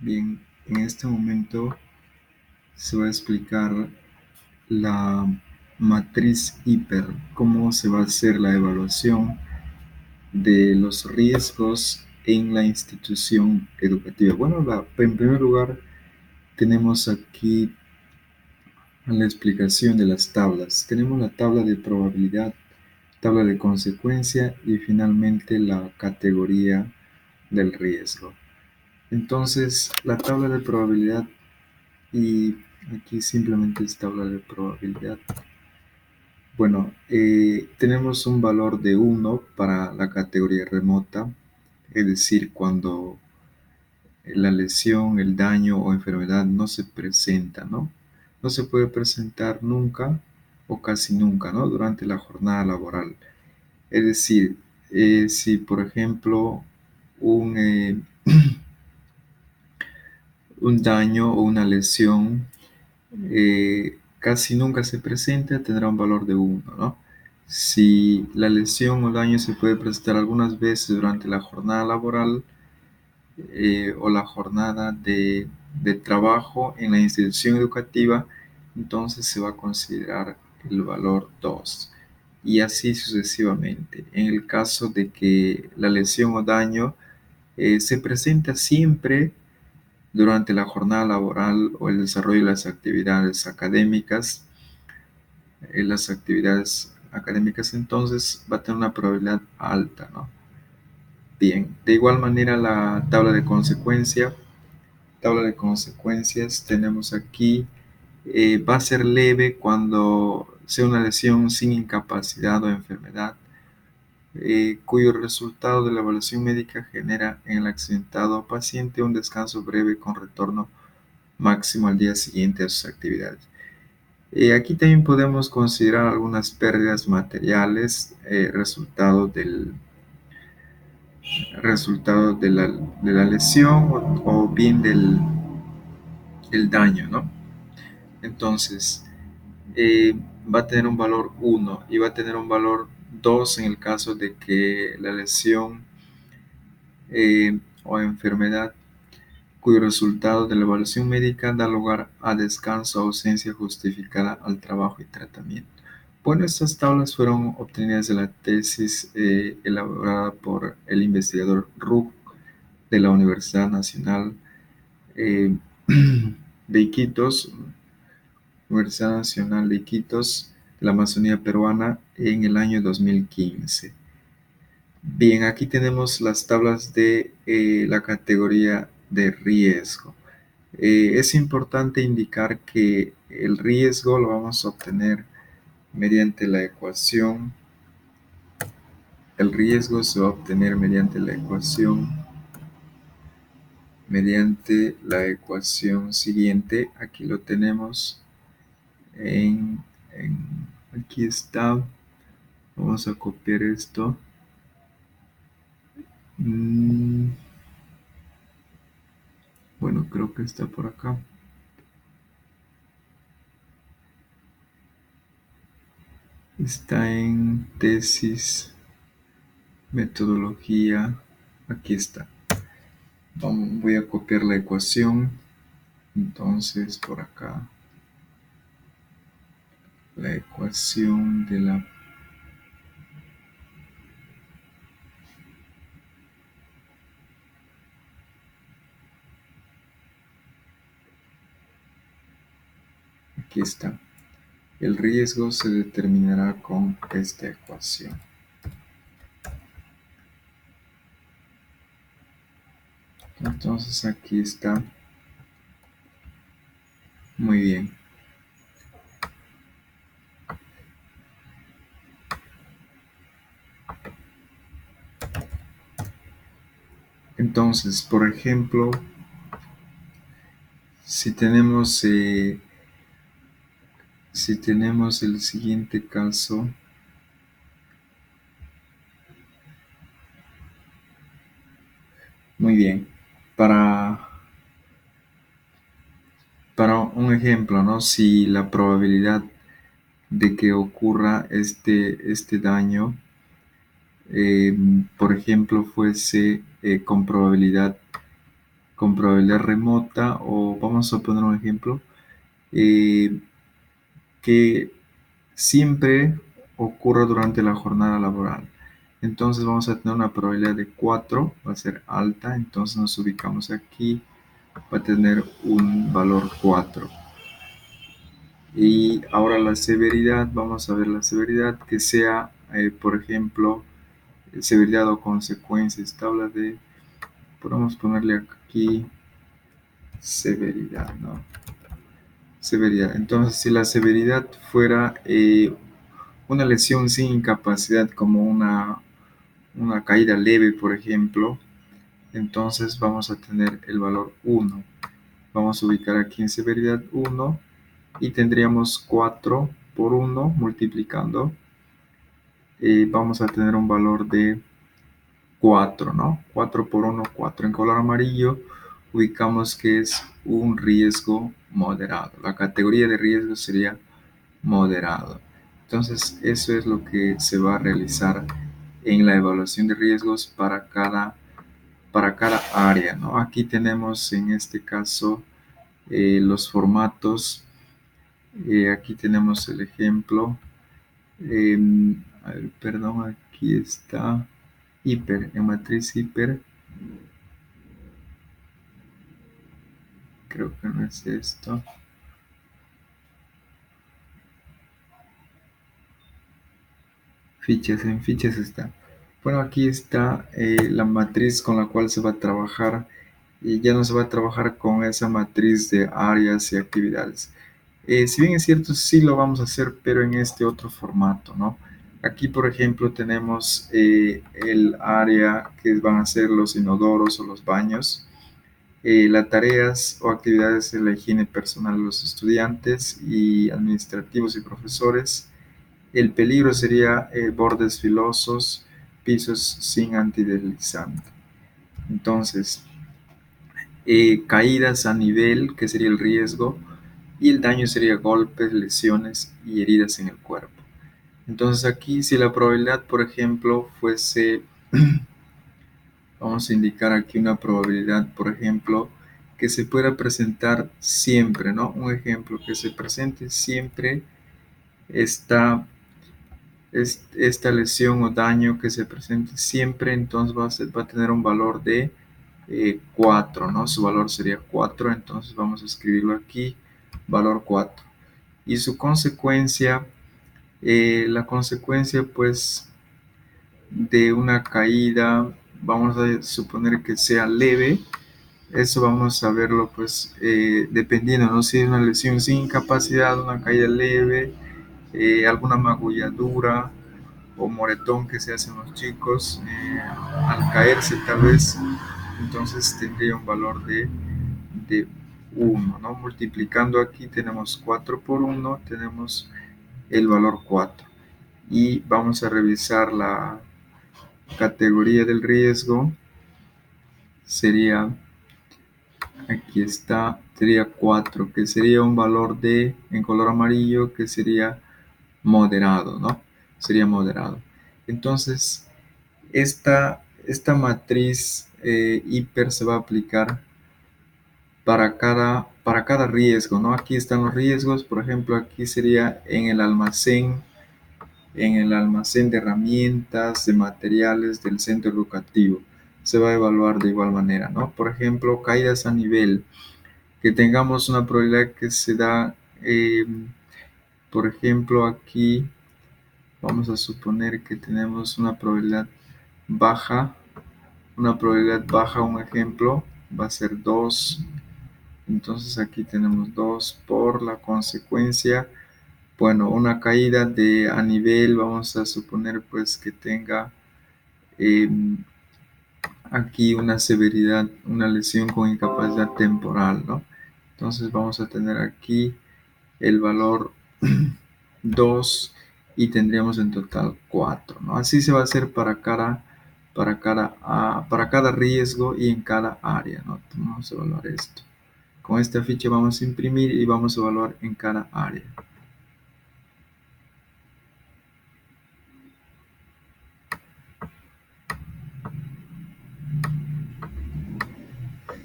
Bien, en este momento se va a explicar la matriz hiper, cómo se va a hacer la evaluación de los riesgos en la institución educativa. Bueno, en primer lugar tenemos aquí la explicación de las tablas. Tenemos la tabla de probabilidad, tabla de consecuencia y finalmente la categoría del riesgo. Entonces, la tabla de probabilidad, y aquí simplemente es tabla de probabilidad. Bueno, tenemos un valor de 1 para la categoría remota, es decir, cuando la lesión, el daño o enfermedad no se presenta, ¿no? No se puede presentar nunca o casi nunca, ¿no? Durante la jornada laboral. Es decir, si por ejemplo un, un daño o una lesión casi nunca se presenta, tendrá un valor de 1, ¿no? Si la lesión o daño se puede presentar algunas veces durante la jornada laboral o la jornada de trabajo en la institución educativa, entonces se va a considerar el valor 2 y así sucesivamente. En el caso de que la lesión o daño se presenta siempre durante la jornada laboral o el desarrollo de las actividades académicas, entonces va a tener una probabilidad alta, ¿no? Bien, de igual manera la tabla de consecuencias tenemos aquí, va a ser leve cuando sea una lesión sin incapacidad o enfermedad, cuyo resultado de la evaluación médica genera en el accidentado paciente un descanso breve con retorno máximo al día siguiente a sus actividades. Aquí también podemos considerar algunas pérdidas materiales, resultado de la lesión o bien del daño, ¿no? Entonces, va a tener un valor 1 y va a tener un valor 2 en el caso de que la lesión o enfermedad cuyo resultado de la evaluación médica da lugar a descanso o ausencia justificada al trabajo y tratamiento. Bueno, estas tablas fueron obtenidas de la tesis elaborada por el investigador Ruk de la Universidad Nacional eh, de Iquitos, Universidad Nacional de Iquitos, de la Amazonía peruana, en el año 2015. Bien, aquí tenemos las tablas de la categoría de riesgo. Es importante indicar que el riesgo lo vamos a obtener mediante la ecuación. El riesgo se va a obtener mediante la ecuación siguiente. Aquí lo tenemos. En, aquí está. Vamos a copiar esto. Bueno, creo que está por acá. Está en tesis, metodología. Aquí está. Voy a copiar la ecuación. Entonces, por acá, la ecuación de la... Aquí está. El riesgo se determinará con esta ecuación. Entonces, aquí está. Muy bien. Entonces, por ejemplo, si tenemos el siguiente caso, muy bien, para un ejemplo, ¿no? Si la probabilidad de que ocurra este daño, por ejemplo, fuese con probabilidad con probabilidad remota, o vamos a poner un ejemplo, eh, que siempre ocurra durante la jornada laboral. Entonces vamos a tener una probabilidad de 4, va a ser alta, entonces nos ubicamos aquí, va a tener un valor 4. Y ahora la severidad, vamos a ver la severidad que sea, por ejemplo, severidad o consecuencias, tabla de, podemos ponerle aquí severidad, ¿no? Severidad. Entonces, si la severidad fuera una lesión sin incapacidad, como una caída leve, por ejemplo, entonces vamos a tener el valor 1. Vamos a ubicar aquí en severidad 1 y tendríamos 4 por 1 multiplicando. Vamos a tener un valor de 4, ¿no? 4 por 1, 4. En color amarillo ubicamos que es un riesgo moderado. La categoría de riesgo sería moderado. Entonces, eso es lo que se va a realizar en la evaluación de riesgos para cada área, ¿no? Aquí tenemos en este caso los formatos. Aquí tenemos el ejemplo. A ver, perdón, aquí está hiper, en matriz hiper. Creo que no es esto. Fichas, en fichas está. Bueno, aquí está la matriz con la cual se va a trabajar, y ya no se va a trabajar con esa matriz de áreas y actividades. Si bien es cierto, sí lo vamos a hacer, pero en este otro formato, ¿no? Aquí, por ejemplo, tenemos el área que van a ser los inodoros o los baños, las tareas o actividades de la higiene personal de los estudiantes y administrativos y profesores. El peligro sería bordes filosos, pisos sin antideslizante. Entonces, caídas a nivel, que sería el riesgo, y el daño sería golpes, lesiones y heridas en el cuerpo. Entonces aquí, si la probabilidad, por ejemplo, fuese, vamos a indicar aquí una probabilidad, por ejemplo, que se pueda presentar siempre, ¿no? Un ejemplo, que se presente siempre esta esta lesión o daño que se presente siempre, entonces va a tener un valor de 4, ¿no? Su valor sería 4, entonces vamos a escribirlo aquí, valor 4. Y su consecuencia, la consecuencia pues de una caída, vamos a suponer que sea leve, eso vamos a verlo pues dependiendo, ¿no? Si es una lesión sin incapacidad, una caída leve, alguna magulladura o moretón que se hacen los chicos al caerse tal vez, entonces tendría un valor de 1, ¿no? Multiplicando aquí tenemos 4 por 1, tenemos el valor 4. Y vamos a revisar la categoría del riesgo, sería, aquí está, sería 4, que sería un valor de, en color amarillo, que sería moderado, ¿no? Sería moderado. Entonces, esta matriz hiper se va a aplicar para cada riesgo, ¿no? Aquí están los riesgos, por ejemplo, aquí sería en el almacén de herramientas, de materiales del centro educativo. Se va a evaluar de igual manera, ¿no? Por ejemplo, caídas a nivel, que tengamos una probabilidad que se da, por ejemplo, aquí vamos a suponer que tenemos una probabilidad baja, un ejemplo, va a ser 2. Entonces aquí tenemos 2 por la consecuencia. Bueno, una caída de a nivel, vamos a suponer pues que tenga eh, aquí una severidad, una lesión con incapacidad temporal, ¿no? Entonces vamos a tener aquí el valor 2 y tendríamos en total 4, ¿no? Así se va a hacer para cada riesgo y en cada área, ¿no? Vamos a evaluar esto. Con esta ficha vamos a imprimir y vamos a evaluar en cada área.